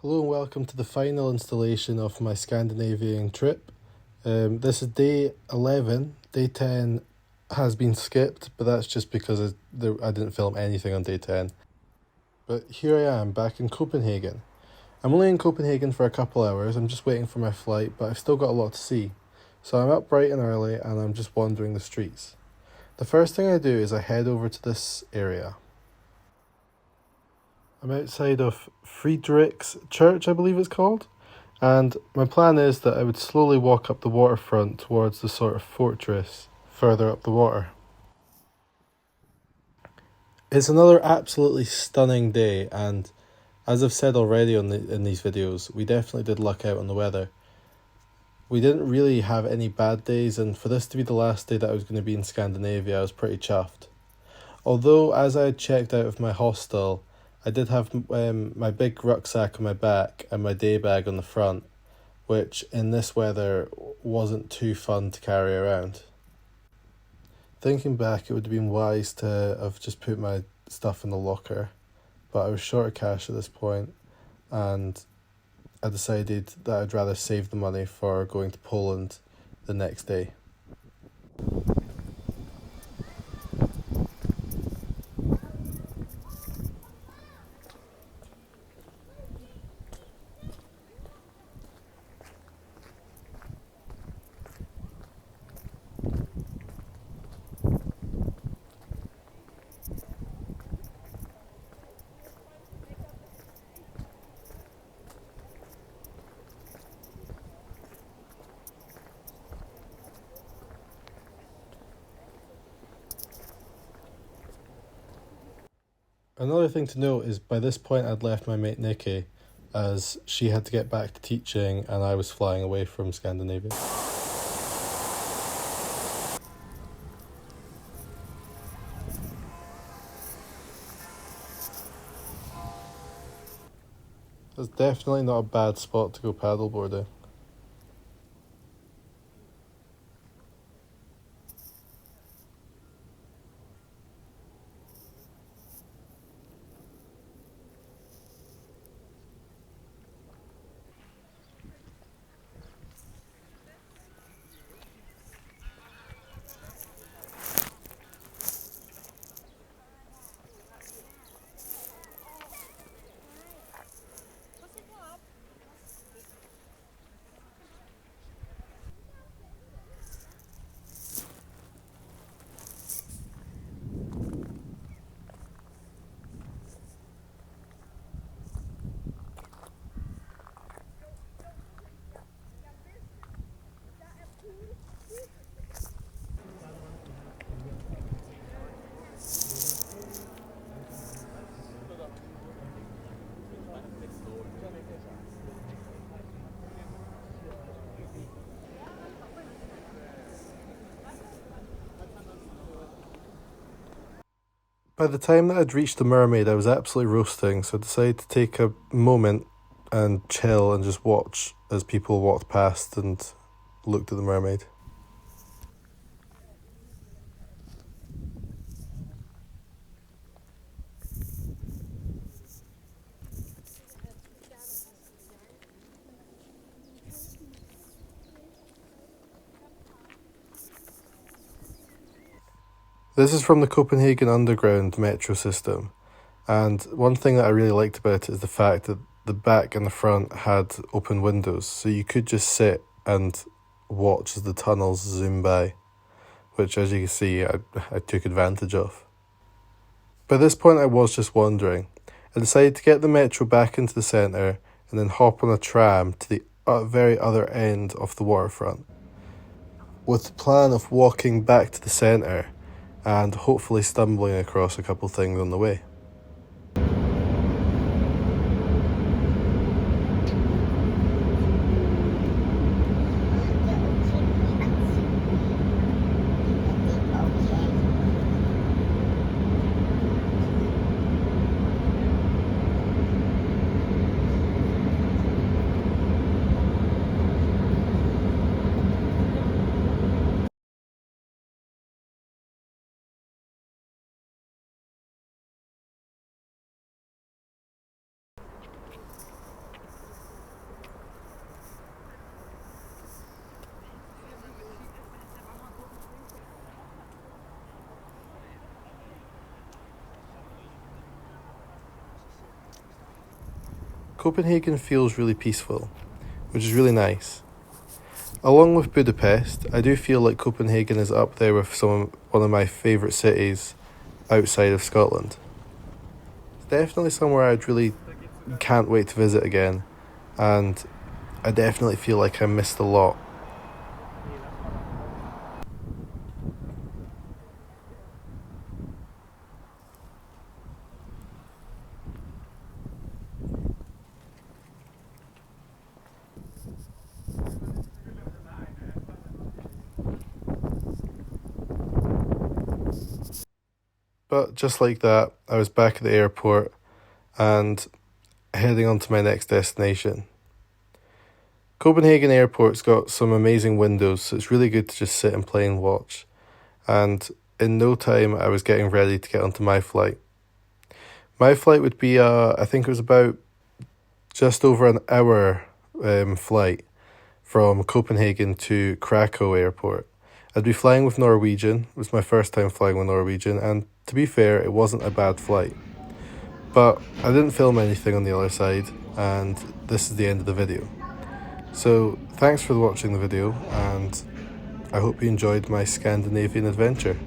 Hello and welcome to the final installation of my Scandinavian trip. This is day 11. Day 10 has been skipped, but that's just because I didn't film anything on day 10. But here I am, back in Copenhagen. I'm only in Copenhagen for a couple hours, I'm just waiting for my flight, but I've still got a lot to see. So I'm up bright and early and I'm just wandering the streets. The first thing I do is I head over to this area. I'm outside of Friedrich's Church, I believe it's called. And my plan is that I would slowly walk up the waterfront towards the sort of fortress further up the water. It's another absolutely stunning day, and as I've said already in these videos, we definitely did luck out on the weather. We didn't really have any bad days, and for this to be the last day that I was going to be in Scandinavia, I was pretty chuffed. Although, as I had checked out of my hostel, I did have my big rucksack on my back and my day bag on the front, which in this weather wasn't too fun to carry around. Thinking back, it would have been wise to have just put my stuff in the locker, but I was short of cash at this point, and I decided that I'd rather save the money for going to Poland the next day. Another thing to note is by this point I'd left my mate Nikki, as she had to get back to teaching and I was flying away from Scandinavia. It's definitely not a bad spot to go paddleboarding. By the time that I'd reached the mermaid, I was absolutely roasting, so I decided to take a moment and chill and just watch as people walked past and looked at the mermaid. This is from the Copenhagen Underground metro system, and one thing that I really liked about it is the fact that the back and the front had open windows, so you could just sit and watch as the tunnels zoom by, which, as you can see, I took advantage of. By this point I was just wandering. I decided to get the metro back into the centre and then hop on a tram to the very other end of the waterfront, with the plan of walking back to the centre and hopefully stumbling across a couple things on the way. Copenhagen feels really peaceful, which is really nice. Along with Budapest, I do feel like Copenhagen is up there with one of my favourite cities outside of Scotland. It's definitely somewhere I'd really can't wait to visit again, and I definitely feel like I missed a lot. But just like that, I was back at the airport and heading on to my next destination. Copenhagen Airport's got some amazing windows, so it's really good to just sit and play and watch. And in no time, I was getting ready to get onto my flight. My flight would be, I think it was about just over an hour flight from Copenhagen to Krakow Airport. I'd be flying with Norwegian. It was my first time flying with Norwegian, and to be fair, it wasn't a bad flight. But I didn't film anything on the other side, and this is the end of the video. So thanks for watching the video, and I hope you enjoyed my Scandinavian adventure.